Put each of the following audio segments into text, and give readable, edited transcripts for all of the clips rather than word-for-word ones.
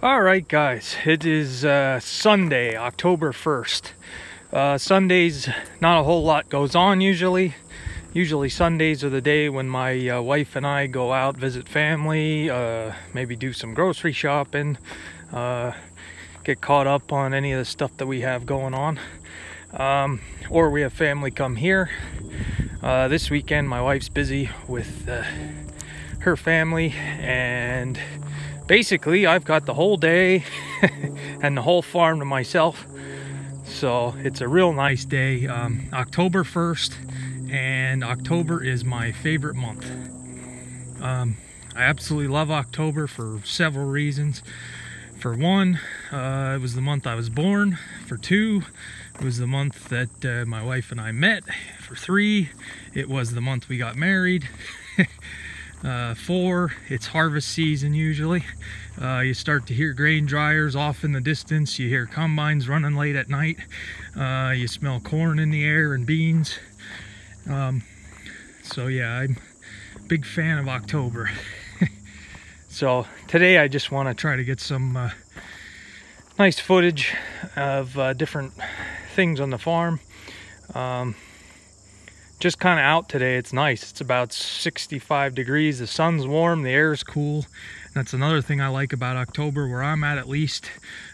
Alright guys, it is Sunday, October 1st. Sundays, not a whole lot goes on usually. Usually Sundays are the day when my wife and I go out, visit family, maybe do some grocery shopping, get caught up on any of the stuff that we have going on. Or we have family come here. This weekend my wife's busy with her family, and basically I've got the whole day and the whole farm to myself. So it's a real nice day. October 1st, and October is my favorite month. I absolutely love October for several reasons. For one, it was the month I was born. For two, it was the month that my wife and I met. For three, it was the month we got married. 4, it's harvest season usually. You start to hear grain dryers off in the distance. You hear combines running late at night. You smell corn in the air and beans. So yeah, I'm a big fan of October. So today I just want to try to get some nice footage of different things on the farm. Just kind of out today. It's nice. It's about 65 degrees. The sun's warm. The air is cool. That's another thing I like about October, where I'm at least.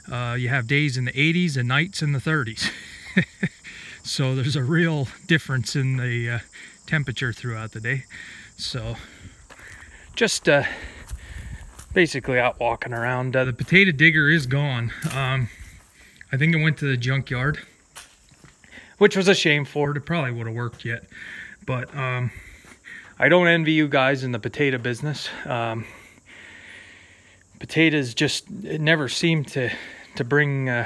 You have days in the 80s and nights in the 30s. So there's a real difference in the temperature throughout the day. So just basically out walking around. The potato digger is gone. I think it went to the junkyard, which was a shame for it. It probably would have worked yet. But I don't envy you guys in the potato business. Potatoes just never seem to bring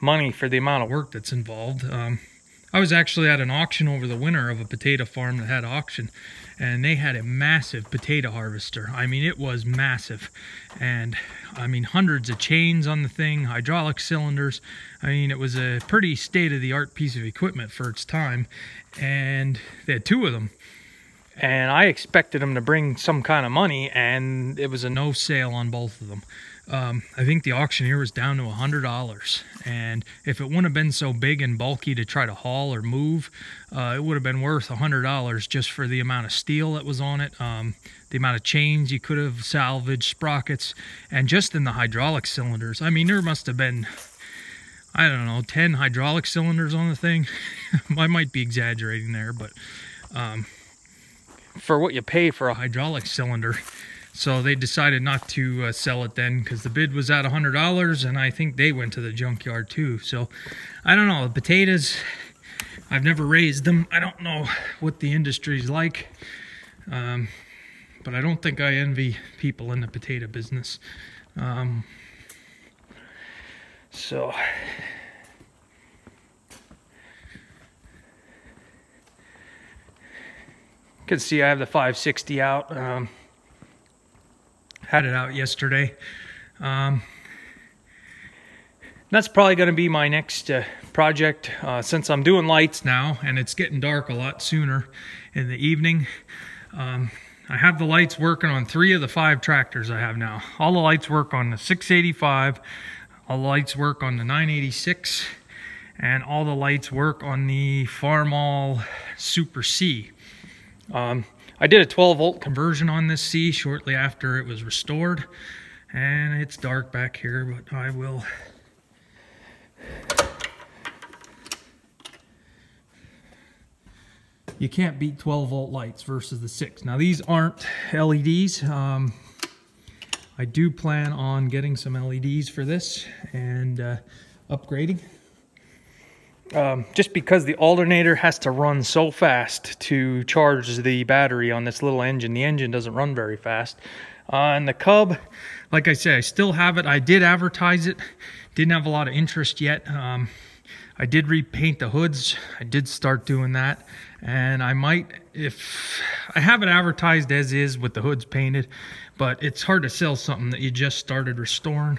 money for the amount of work that's involved. I was actually at an auction over the winter of a potato farm that had auction, and they had a massive potato harvester. I mean, it was massive. And I mean, hundreds of chains on the thing, hydraulic cylinders. I mean, it was a pretty state-of-the-art piece of equipment for its time, and they had 2 of them. And I expected them to bring some kind of money, and it was a no sale on both of them. I think the auctioneer was down to $100, and if it wouldn't have been so big and bulky to try to haul or move, it would have been worth $100 just for the amount of steel that was on it, the amount of chains you could have salvaged, sprockets, and just in the hydraulic cylinders. I mean, there must have been, I don't know, 10 hydraulic cylinders on the thing. I might be exaggerating there, but for what you pay for a hydraulic cylinder. So they decided not to sell it then, because the bid was at $100, and I think they went to the junkyard too. So I don't know, the potatoes, I've never raised them. I don't know what the industry's like, but I don't think I envy people in the potato business. So you can see I have the 560 out. Had it out yesterday. That's probably going to be my next project, since I'm doing lights now and it's getting dark a lot sooner in the evening. I have the lights working on 3 of the 5 tractors I have now. All the lights work on the 685, all the lights work on the 986, and all the lights work on the Farmall Super C. I did a 12-volt conversion on this C shortly after it was restored, and it's dark back here, but I will you can't beat 12-volt lights versus the 6. Now these aren't LEDs. I do plan on getting some LEDs for this and upgrading. Just because the alternator has to run so fast to charge the battery on this little engine. The engine doesn't run very fast. And the Cub, like I said, I still have it. I did advertise it. Didn't have a lot of interest yet. I did repaint the hoods. I did start doing that. And I might, if I have it advertised as is with the hoods painted, but it's hard to sell something that you just started restoring.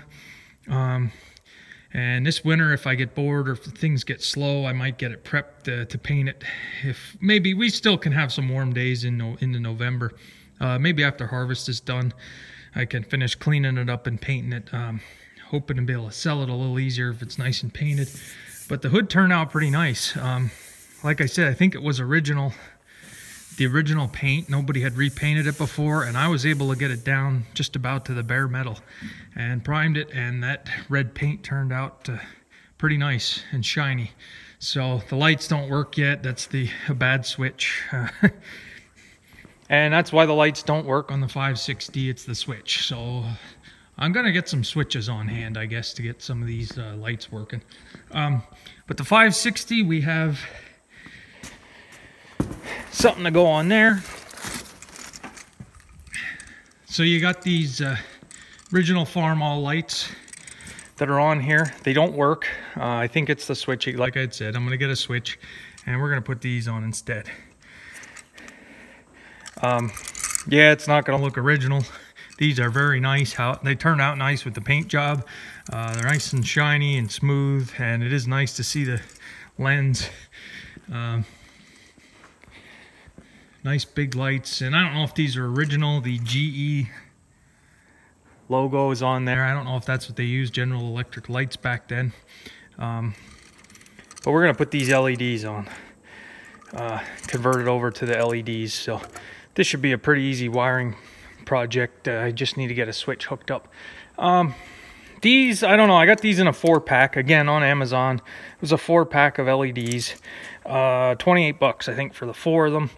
And this winter, if I get bored or if things get slow, I might get it prepped to paint it. If maybe we still can have some warm days into November, maybe after harvest is done. I can finish cleaning it up and painting it. Hoping to be able to sell it a little easier if it's nice and painted. But the hood turned out pretty nice. Like I said, I think it was the original paint. Nobody had repainted it before, and I was able to get it down just about to the bare metal and primed it, and that red paint turned out pretty nice and shiny. So the lights don't work yet. That's a bad switch. And that's why the lights don't work on the 560. It's the switch. So I'm gonna get some switches on hand, I guess, to get some of these lights working. But the 560, we have something to go on there. So you got these original Farmall lights that are on here. They don't work. I think it's the switch. Like I said, I'm gonna get a switch and we're gonna put these on instead. Yeah, it's not gonna look original. These are very nice. They turn out nice with the paint job. They're nice and shiny and smooth, and it is nice to see the lens. Nice big lights, and I don't know if these are original. The GE logo is on there. I don't know if that's what they used, General Electric lights back then. But we're gonna put these LEDs on, convert it over to the LEDs. So this should be a pretty easy wiring project. I just need to get a switch hooked up. These, I don't know, I got these in a 4-pack, again on Amazon. It was a 4-pack of LEDs, 28 bucks I think for the 4 of them.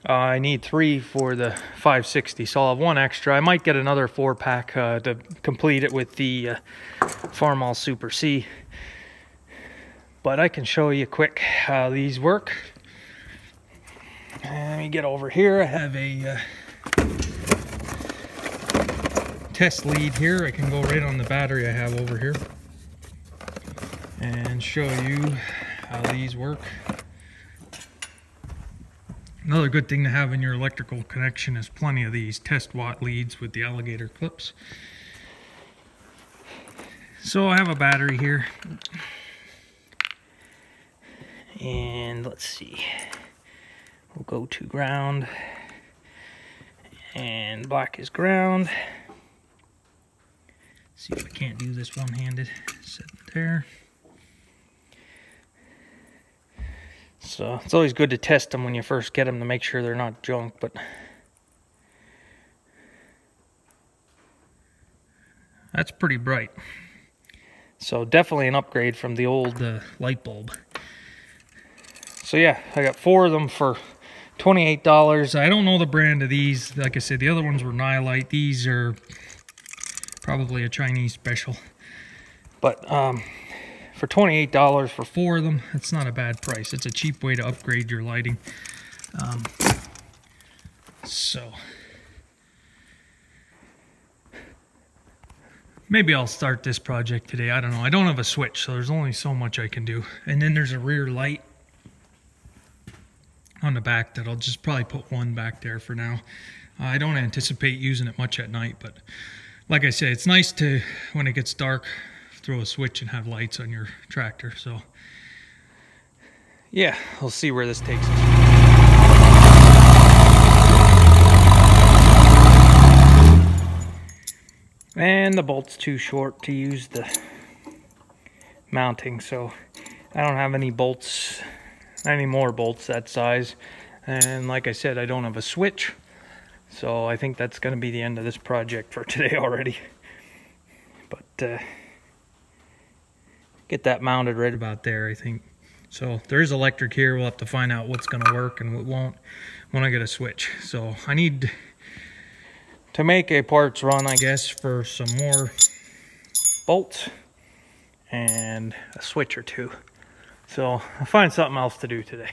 I need 3 for the 560, so I'll have 1 extra. I might get another 4-pack to complete it with the Farmall Super C. But I can show you quick how these work. Let me get over here. I have a test lead here. I can go right on the battery I have over here and show you how these work. Another good thing to have in your electrical connection is plenty of these test watt leads with the alligator clips. So I have a battery here, and let's see, we'll go to ground, and black is ground. See if I can't do this one-handed. Set it there. So it's always good to test them when you first get them to make sure they're not junk, but that's pretty bright. So definitely an upgrade from the old light bulb. So yeah, I got 4 of them for $28. I don't know the brand of these. Like I said, the other ones were Nylite. These are probably a Chinese special. But for $28 for 4 of them, it's not a bad price. It's a cheap way to upgrade your lighting. So maybe I'll start this project today. I don't know. I don't have a switch, so there's only so much I can do. And then there's a rear light on the back that I'll just probably put 1 back there for now. I don't anticipate using it much at night, but like I say, it's nice to, when it gets dark, throw a switch and have lights on your tractor. So yeah, we'll see where this takes us. And the bolt's too short to use the mounting, so I don't have any more bolts that size. And like I said, I don't have a switch, so I think that's going to be the end of this project for today already. But get that mounted right about there, I think. So there is electric here. We'll have to find out what's going to work and what won't when I get a switch. So I need to make a parts run, I guess, for some more bolts and a switch or 2. So I'll find something else to do today.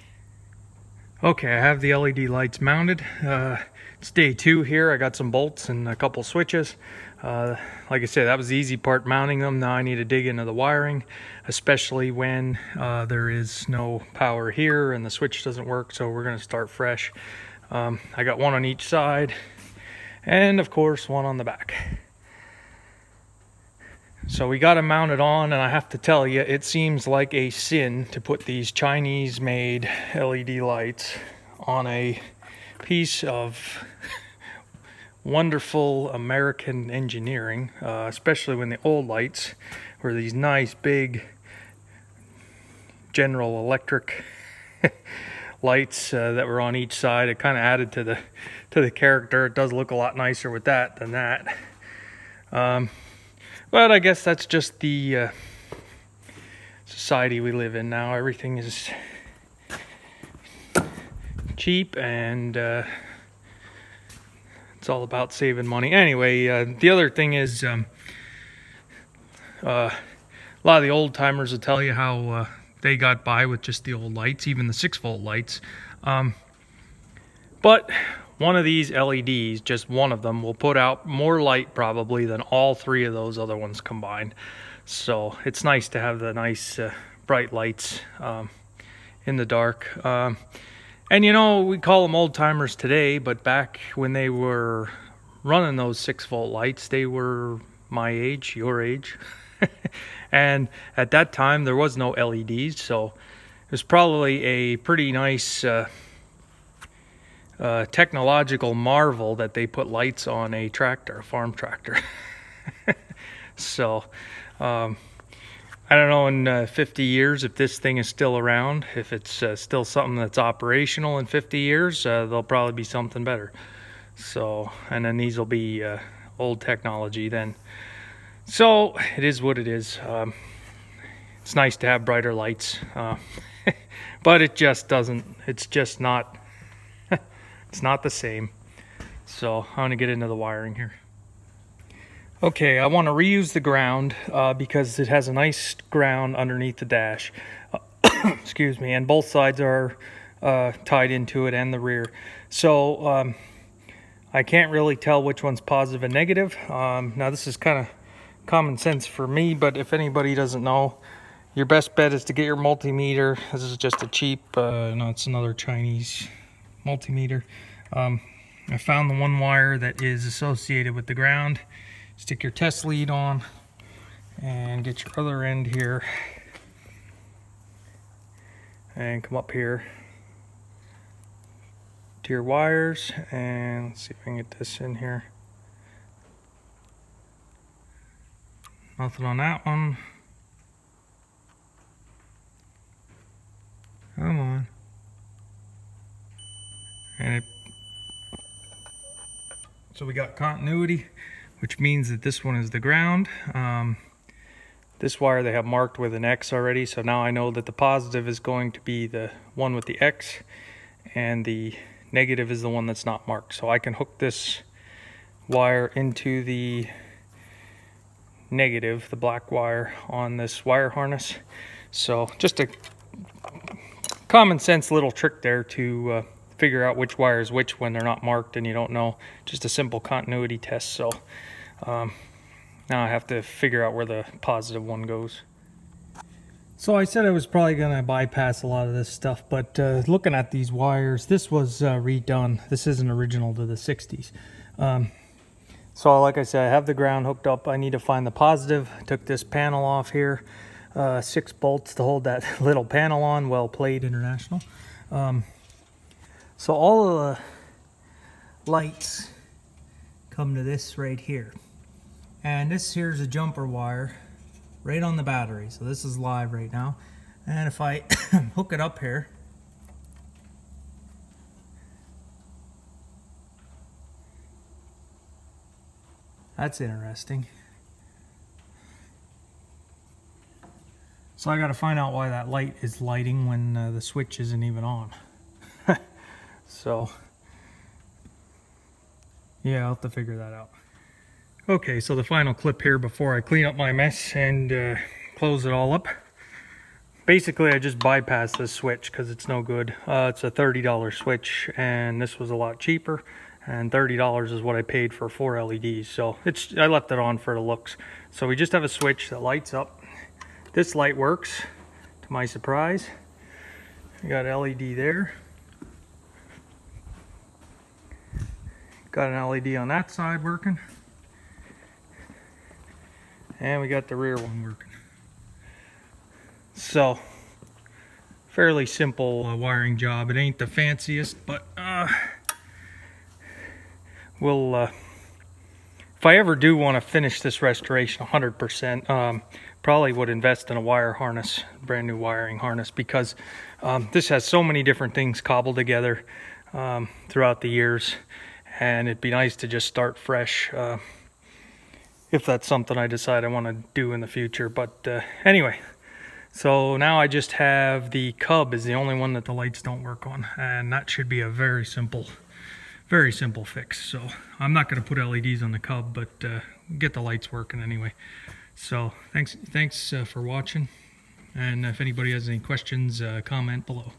Okay, I have the LED lights mounted. It's day 2 here. I got some bolts and a couple switches. Like I said, that was the easy part, mounting them. Now I need to dig into the wiring, especially when there is no power here and the switch doesn't work, so we're going to start fresh. I got 1 on each side, and of course 1 on the back. So we got them mounted on, and I have to tell you, it seems like a sin to put these wonderful American engineering, especially when the old lights were these nice big General Electric lights that were on each side. It kind of added to the character. It does look a lot nicer with that than that. But I guess that's just the society we live in now. Everything is cheap, and it's all about saving money. Anyway, the other thing is a lot of the old timers will tell you how they got by with just the old lights, even the 6-volt lights. But one of these LEDs, just one of them, will put out more light probably than all 3 of those other ones combined. So it's nice to have the nice bright lights in the dark. And you know, we call them old timers today, but back when they were running those 6-volt lights, they were my age, your age. And at that time there was no LEDs, so it was probably a pretty nice technological marvel that they put lights on a tractor, a farm tractor. So I don't know in 50 years if this thing is still around, if it's still something that's operational in 50 years, there'll probably be something better. So, and then these will be old technology then. So it is what it is. It's nice to have brighter lights, but it just doesn't, it's just not, it's not the same. So I'm gonna get into the wiring here. Okay, I want to reuse the ground because it has a nice ground underneath the dash. Excuse me, and both sides are tied into it, and the rear. So I can't really tell which one's positive and negative. Now this is kind of common sense for me, but if anybody doesn't know, your best bet is to get your multimeter. This is just a cheap, no, it's another Chinese multimeter. I found the one wire that is associated with the ground. Stick your test lead on and get your other end here and come up here to your wires, and let's see if I can get this in here. Nothing on that one. Come on. And so we got continuity, which means that this one is the ground. This wire they have marked with an X already, so now I know that the positive is going to be the one with the X, and the negative is the one that's not marked. So I can hook this wire into the negative, the black wire, on this wire harness. So just a common sense little trick there to figure out which wire is which when they're not marked and you don't know. Just a simple continuity test. So now I have to figure out where the positive one goes. So I said I was probably going to bypass a lot of this stuff, but looking at these wires, this was redone. This isn't original to the 60s. So like I said, I have the ground hooked up. I need to find the positive. I took this panel off here. 6 bolts to hold that little panel on. Well played, International. So all of the lights come to this right here. And this here's a jumper wire right on the battery. So this is live right now. And if I hook it up here, that's interesting. So I got to find out why that light is lighting when the switch isn't even on. So yeah, I'll have to figure that out. Okay, so the final clip here before I clean up my mess and close it all up. Basically, I just bypassed this switch because it's no good. It's a $30 switch, and this was a lot cheaper. And $30 is what I paid for 4 LEDs. So I left it on for the looks. So we just have a switch that lights up. This light works, to my surprise. I got an LED there. Got an LED on that side working. And we got the rear one working. So, fairly simple wiring job. It ain't the fanciest, but we'll if I ever do want to finish this restoration 100%, probably would invest in a wire harness, brand new wiring harness, because this has so many different things cobbled together throughout the years, and it'd be nice to just start fresh if that's something I decide I want to do in the future. But anyway, so now I just have the cub is the only one that the lights don't work on, and that should be a very simple fix. So I'm not going to put LEDs on the cub, but get the lights working anyway. So thanks for watching, and if anybody has any questions, comment below.